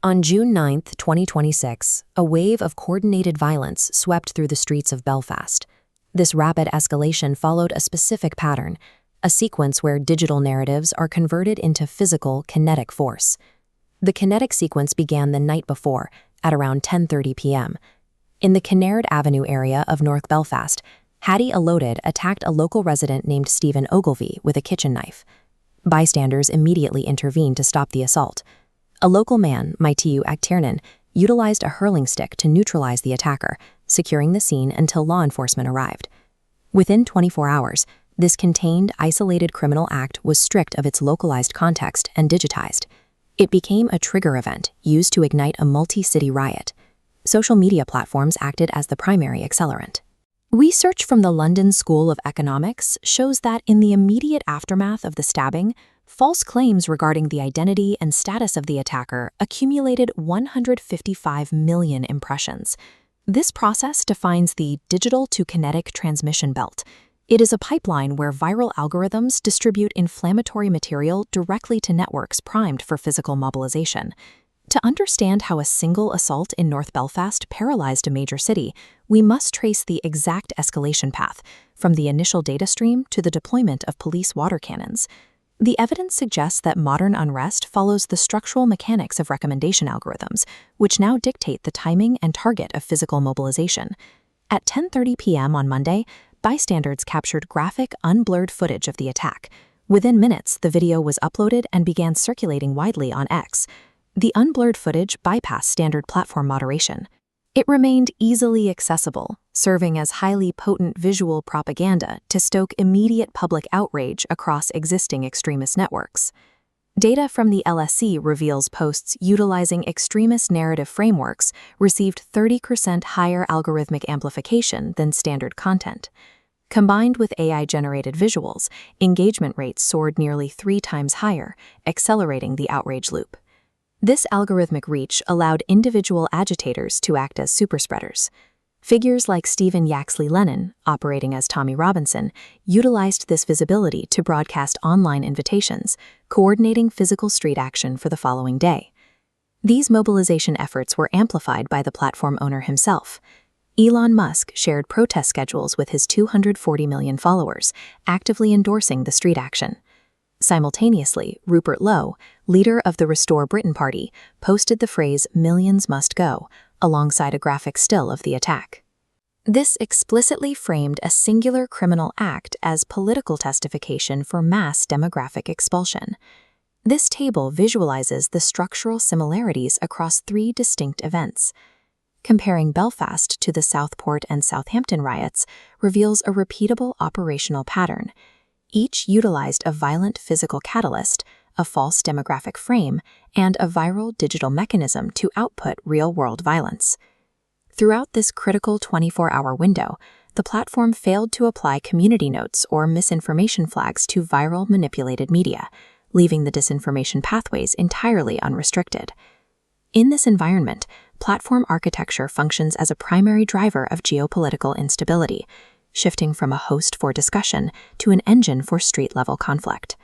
On June 9, 2026, a wave of coordinated violence swept through the streets of Belfast. This rapid escalation followed a specific pattern, a sequence where digital narratives are converted into physical, kinetic force. The kinetic sequence began the night before, at around 10:30 p.m. In the Kinnaird Avenue area of North Belfast, Hadi Alodid attacked a local resident named Stephen Ogilvie with a kitchen knife. Bystanders immediately intervened to stop the assault. A local man, Mitiu Actiernan, utilized a hurling stick to neutralize the attacker, securing the scene until law enforcement arrived. Within 24 hours, this contained, isolated criminal act was stripped of its localized context and digitized. It became a trigger event used to ignite a multi-city riot. Social media platforms acted as the primary accelerant. Research from the London School of Economics shows that in the immediate aftermath of the stabbing, false claims regarding the identity and status of the attacker accumulated 155 million impressions. This process defines the digital-to-kinetic transmission belt. It is a pipeline where viral algorithms distribute inflammatory material directly to networks primed for physical mobilization. To understand how a single assault in North Belfast paralyzed a major city, we must trace the exact escalation path, from the initial data stream to the deployment of police water cannons. The evidence suggests that modern unrest follows the structural mechanics of recommendation algorithms, which now dictate the timing and target of physical mobilization. At 10:30 p.m. on Monday, bystanders captured graphic, unblurred footage of the attack. Within minutes, the video was uploaded and began circulating widely on X. The unblurred footage bypassed standard platform moderation. It remained easily accessible, serving as highly potent visual propaganda to stoke immediate public outrage across existing extremist networks. Data from the LSE reveals posts utilizing extremist narrative frameworks received 30% higher algorithmic amplification than standard content. Combined with AI-generated visuals, engagement rates soared nearly 3 times higher, accelerating the outrage loop. This algorithmic reach allowed individual agitators to act as superspreaders. Figures like Stephen Lennon, operating as Tommy Robinson, utilized this visibility to broadcast online invitations, coordinating physical street action for the following day. These mobilization efforts were amplified by the platform owner himself. Elon Musk shared protest schedules with his 240 million followers, actively endorsing the street action. Simultaneously, Rupert Lowe, leader of the Restore Britain Party, posted the phrase "Millions must go" alongside a graphic still of the attack. This explicitly framed a singular criminal act as political testification for mass demographic expulsion. This table visualizes the structural similarities across 3 distinct events. Comparing Belfast to the Southport and Southampton riots reveals a repeatable operational pattern. Each utilized a violent physical catalyst, a false demographic frame, and a viral digital mechanism to output real-world violence. Throughout this critical 24-hour window, the platform failed to apply community notes or misinformation flags to viral manipulated media, leaving the disinformation pathways entirely unrestricted. In this environment, platform architecture functions as a primary driver of geopolitical instability, shifting from a host for discussion to an engine for street-level conflict.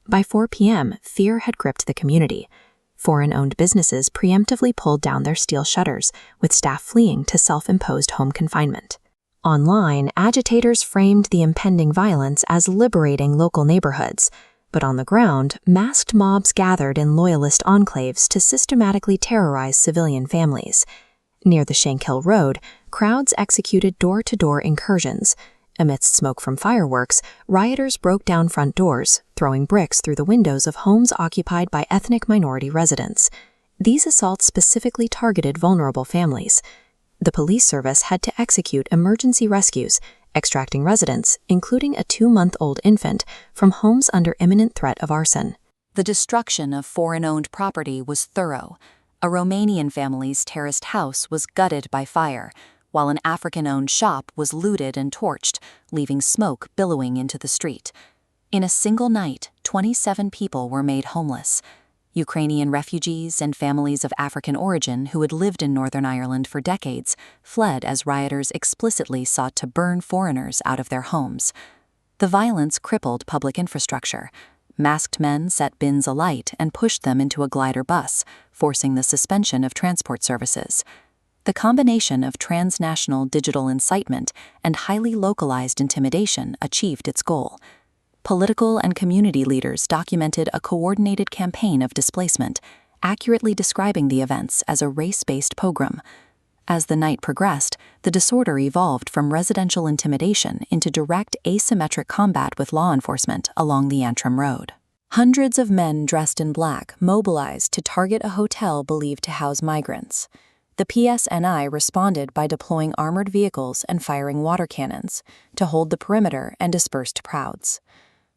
By 4 p.m., fear had gripped the community. Foreign-owned businesses preemptively pulled down their steel shutters, with staff fleeing to self-imposed home confinement. Online, agitators framed the impending violence as liberating local neighborhoods, but on the ground, masked mobs gathered in loyalist enclaves to systematically terrorize civilian families. Near the Shankill Road, crowds executed door-to-door incursions. Amidst smoke from fireworks, rioters broke down front doors, throwing bricks through the windows of homes occupied by ethnic minority residents. These assaults specifically targeted vulnerable families. The police service had to execute emergency rescues, extracting residents, including a 2-month-old infant, from homes under imminent threat of arson. The destruction of foreign-owned property was thorough. A Romanian family's terraced house was gutted by fire, while an African-owned shop was looted and torched, leaving smoke billowing into the street. In a single night, 27 people were made homeless. Ukrainian refugees and families of African origin who had lived in Northern Ireland for decades fled as rioters explicitly sought to burn foreigners out of their homes. The violence crippled public infrastructure. Masked men set bins alight and pushed them into a glider bus, forcing the suspension of transport services. The combination of transnational digital incitement and highly localized intimidation achieved its goal. Political and community leaders documented a coordinated campaign of displacement, accurately describing the events as a race-based pogrom. As the night progressed, the disorder evolved from residential intimidation into direct asymmetric combat with law enforcement along the Antrim Road. Hundreds of men dressed in black mobilized to target a hotel believed to house migrants. The PSNI responded by deploying armored vehicles and firing water cannons to hold the perimeter and dispersed crowds.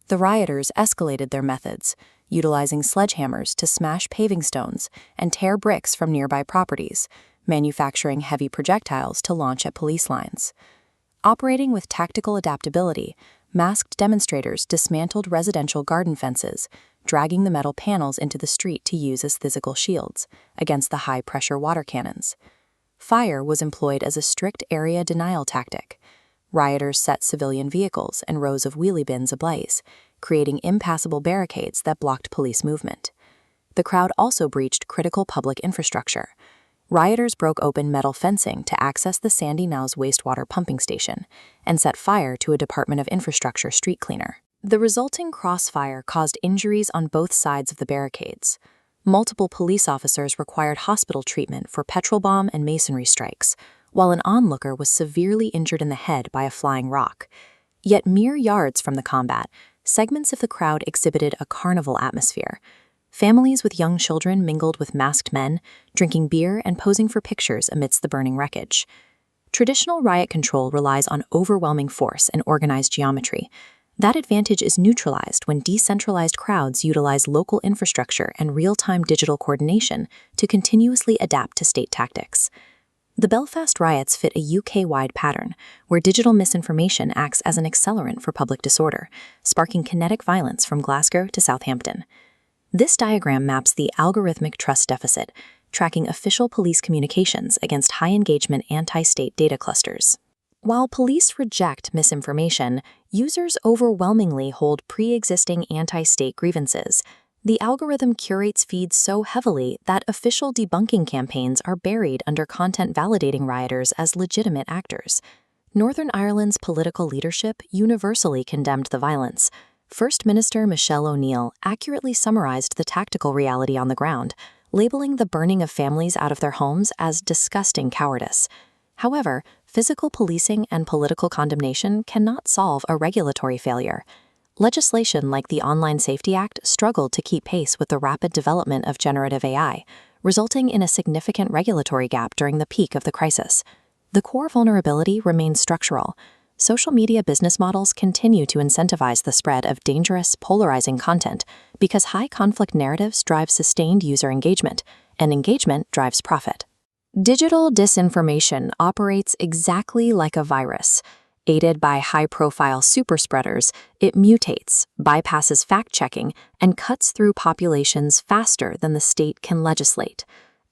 The rioters escalated their methods, utilizing sledgehammers to smash paving stones and tear bricks from nearby properties, manufacturing heavy projectiles to launch at police lines. Operating with tactical adaptability, masked demonstrators dismantled residential garden fences, dragging the metal panels into the street to use as physical shields against the high-pressure water cannons. Fire was employed as a strict area denial tactic. Rioters set civilian vehicles and rows of wheelie bins ablaze, creating impassable barricades that blocked police movement. The crowd also breached critical public infrastructure. Rioters broke open metal fencing to access the Sandy Knowes wastewater pumping station and set fire to a Department of Infrastructure street cleaner. The resulting crossfire caused injuries on both sides of the barricades. Multiple police officers required hospital treatment for petrol bomb and masonry strikes, while an onlooker was severely injured in the head by a flying rock. Yet mere yards from the combat, segments of the crowd exhibited a carnival atmosphere. Families with young children mingled with masked men, drinking beer and posing for pictures amidst the burning wreckage. Traditional riot control relies on overwhelming force and organized geometry. That advantage is neutralized when decentralized crowds utilize local infrastructure and real-time digital coordination to continuously adapt to state tactics. The Belfast riots fit a UK-wide pattern, where digital misinformation acts as an accelerant for public disorder, sparking kinetic violence from Glasgow to Southampton. This diagram maps the algorithmic trust deficit, tracking official police communications against high-engagement anti-state data clusters. While police reject misinformation, users overwhelmingly hold pre-existing anti-state grievances. The algorithm curates feeds so heavily that official debunking campaigns are buried under content validating rioters as legitimate actors. Northern Ireland's political leadership universally condemned the violence. First Minister Michelle O'Neill accurately summarized the tactical reality on the ground, labeling the burning of families out of their homes as disgusting cowardice. However, physical policing and political condemnation cannot solve a regulatory failure. Legislation like the Online Safety Act struggled to keep pace with the rapid development of generative AI, resulting in a significant regulatory gap during the peak of the crisis. The core vulnerability remains structural. Social media business models continue to incentivize the spread of dangerous, polarizing content because high-conflict narratives drive sustained user engagement, and engagement drives profit. Digital disinformation operates exactly like a virus. Aided by high-profile superspreaders, it mutates, bypasses fact-checking, and cuts through populations faster than the state can legislate.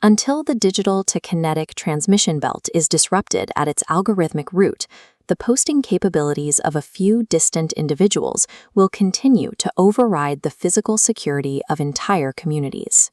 Until the digital-to-kinetic transmission belt is disrupted at its algorithmic root, the posting capabilities of a few distant individuals will continue to override the physical security of entire communities.